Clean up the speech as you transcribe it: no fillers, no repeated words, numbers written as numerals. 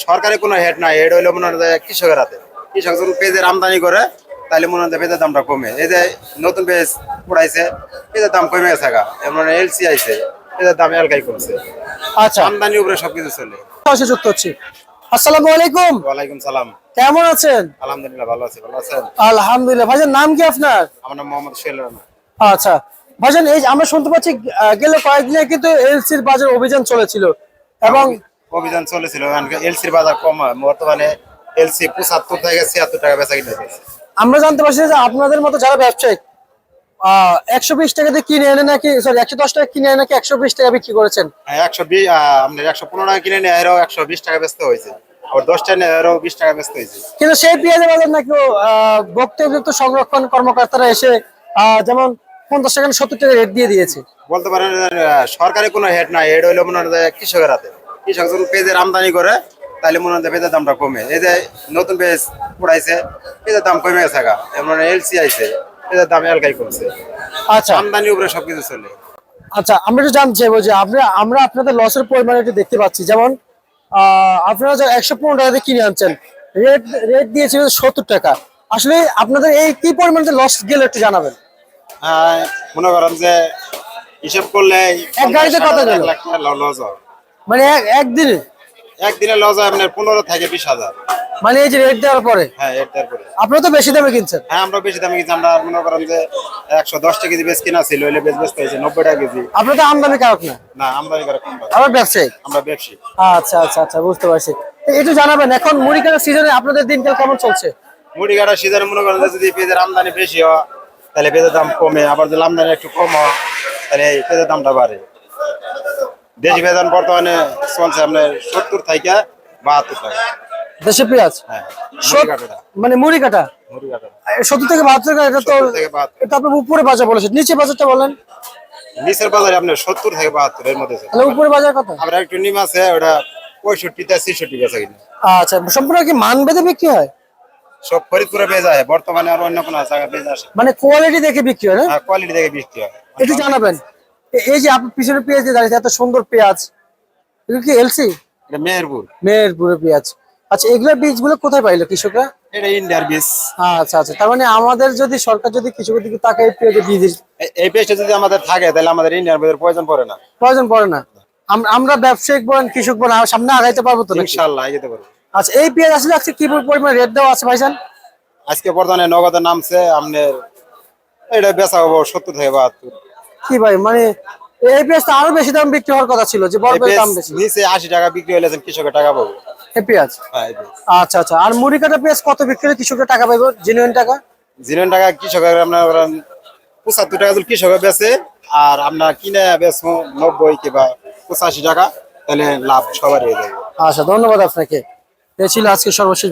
সরকারি কোনো হেড নাই, হেড হইলো মনে হয় কৃষকের হাতে। কৃষক যখন পেঁয়াজের আমদানি করে তাহলে মনে হয় পেঁয়াজের দামটা কমে। এই যে নতুন পেঁয়াজ উড়াইছে, পেঁয়াজের দাম কমে গেছে গা। এমন এলসি আইছে, পেঁয়াজের দাম এলাকায় কমছে। আচ্ছা, আমদানির উপরে সবকিছু চলে। পাশে যুক্ত হচ্ছি। আসসালামু আলাইকুম, ওয়ালাইকুম সালাম। কেমন আছেন? আলহামদুলিল্লাহ ভালো আছি, ভালো আছেন? আলহামদুলিল্লাহ। ভাইজান নাম কি আপনার? আমার নাম মোহাম্মদ সোহেল রানা। আচ্ছা ভাইজান, এই যে আমরা শুনতে পাচ্ছি গেল কয়েকদিনে কিন্তু এলসির বাজার অভিযান চলেছিল এবং অভিযান চলেছিল, এলসির বাজার কম হয়। বর্তমানে এলসি 75 থেকে 76 টাকা বেচা কিনা যাচ্ছে। আমরা জানতে পারছি যে আপনাদের মতো যারা ব্যবসায়ী 120 টাকা দিয়ে কিনে এনে নাকি, সরি 110 টাকা কিনে এনে নাকি 120 টাকা বিক্রি করেছেন। 120 আপনার 115 টাকা কিনে নিয়ে এরও 120 টাকা বেচতে হয়েছে, আবার 10 টাকা নিয়ে এরও 20 টাকা বেচতে হয়েছে। কিন্তু সেই পেঁয়াজের বাজার নাকি ভুক্ত সংরক্ষণ কর্মকর্তারা এসে যেমন 50 টাকা 70 টাকা রেট দিয়ে দিয়েছে। বলতে পারেন সরকারি কোনো হেড নাই, হেড হইলো মনে হয় কৃষকের হাতে। কৃষক যখন পেঁয়াজের আমদানি করে তাহলে মনে হয় পেঁয়াজের দামটা কমে। এই যে নতুন পেঁয়াজ উড়াইছে, পেঁয়াজের দাম কমে গেছে গা। এমন এলসি আইছে, পেঁয়াজের দাম এলাকায় কমছে। আচ্ছা আমদানির উপরে সবকিছু চলে। আচ্ছা, আমরা একটু জানতে চাইবো যে আমরা আপনাদের লসের পরিমাণ একটু দেখতে পাচ্ছি। যেমন আপনারা যে 115 টাকা দিয়ে কিনে আনছেন, রেট রেট দিয়েছিল 70 টাকা। আসলে আপনাদের এই কি পরিমাণ যে লস গেল একটু জানাবেন। মনে করেন যে হিসাব করলে এক গাড়িতে কত গেল? 1 লাখ টাকা লস হয়। মানে একদিনে, একদিনে লস হয় আপনার 15 থেকে 20,000। মানে এই যে রেট দেওয়ার পরে হ্যাঁ, এর তারপরে আপনারা তো বেশি দামে কিনছেন। হ্যাঁ, আমরা বেশি দামে কিনছি। আমরা মনে করেন যে 110 টাকা কেজি বেচ কিনা ছিল, হইলে বেচতে হয়েছে 90 টাকা কেজি। আপনারা তো আমদানি কারক না, না, আমদানি করে কম টাকা। আবার ব্যবসায়ী। আমরা ব্যবসায়ী। আচ্ছা আচ্ছা আচ্ছা, বুঝতে পারছি। তো একটু জানাবেন এখন মুড়ি কাটার সিজনে আপনাদের দিনকাল কেমন চলছে? মুড়ি কাটা সিজনে মনে করেন যে যদি পেঁয়াজের আমদানি বেশি হয় তাহলে পেঁয়াজের দাম কমে, আবার যদি আমদানি একটু কম হয় তাহলে এই পেঁয়াজের দামটা বাড়ে। দেশি পেঁয়াজ বর্তমানে চলছে আপনার 70 থেকে 72 টাকা। দেশি পেঁয়াজ, হ্যাঁ, মুড়ি কাটাটা। মানে মুড়ি কাটা মুড়ি কাটা 70 থেকে 72 টাকা। এটা তো 70 থেকে 72। এটা আপনি উপরে বাজার বলেছেন, নিচে বাজারটা বলেন। নিচের বাজারে আপনার 70 থেকে 72 এর মধ্যে চলে। তাহলে উপরে বাজার কত? আমরা একটু নিম আছে, ওটা 65 থেকে 66 বেচা কিনা। আচ্ছা, সম্পূর্ণ কি মান ভেদে বিক্রি হয়? সব ফরিদপুরে পেয়ে যায়, বর্তমানে আর অন্য কোনো জায়গায় পেয়ে আসে। মানে কোয়ালিটি দেখে বিক্রি হয় না? হ্যাঁ, কোয়ালিটি দেখে বিক্রি হয়। একটু জানাবেন, এই যে আপনি পিছনে পেঁয়াজ দিয়ে দাঁড়িয়েছে, এত সুন্দর পেঁয়াজ, এগুলো কি এলসি? এটা মেহেরপুর। মেহেরপুরের পেঁয়াজ। আচ্ছা, এগুলো বীজগুলো কোথায় পাইলো কৃষকরা? এটা ইন্ডিয়ার বীজ। আচ্ছা আচ্ছা, তার মানে আমাদের যদি সরকার যদি কৃষকের দিকে তাকায় পেঁয়াজের বীজের এই পেজটা যদি আমাদের থাকে তাহলে আমাদের ইন্ডিয়ার বীজের প্রয়োজন পড়ে না। প্রয়োজন পড়ে না। আমরা ব্যবসায়িক বলেন কৃষক বলেন সামনে আগাইতে পারবো তো নাকি? ইনশাআল্লাহ এগিয়ে পারবো। আচ্ছা, এই পেঁয়াজ আসলে আজকে কি পরিমাণ রেট দেওয়া আছে ভাইজান? আজকে বর্তমানে নগদের নামছে আপনার, এটা বেচা হবো 70 থেকে 72। কি ভাই, মানে এই পেঁয়াজটা আরো বেশি দাম বিক্রি হওয়ার কথা ছিল, যে বড় এই পেঁয়াজ দাম বেশি। নিচে 80 টাকা বিক্রি হলে কৃষকের টাকা পাবো। এই পেঁয়াজ, হ্যাঁ, এই পেঁয়াজ। আচ্ছা আচ্ছা। আর মুড়ি কাটা পেঁয়াজ কত বিক্রি হলে কৃষকের টাকা পাইবো, জেনুইন টাকা? জিরোন টাকা কৃষকের আপনার 75 টাকা যদি কৃষকের বেচে, আর আপনার কিনে বেচবো 90 কিংবা 85 টাকা, তাহলে লাভ সবারই হয়ে যাবে। আচ্ছা, ধন্যবাদ আপনাকে। এই ছিল আজকে সর্বশেষ।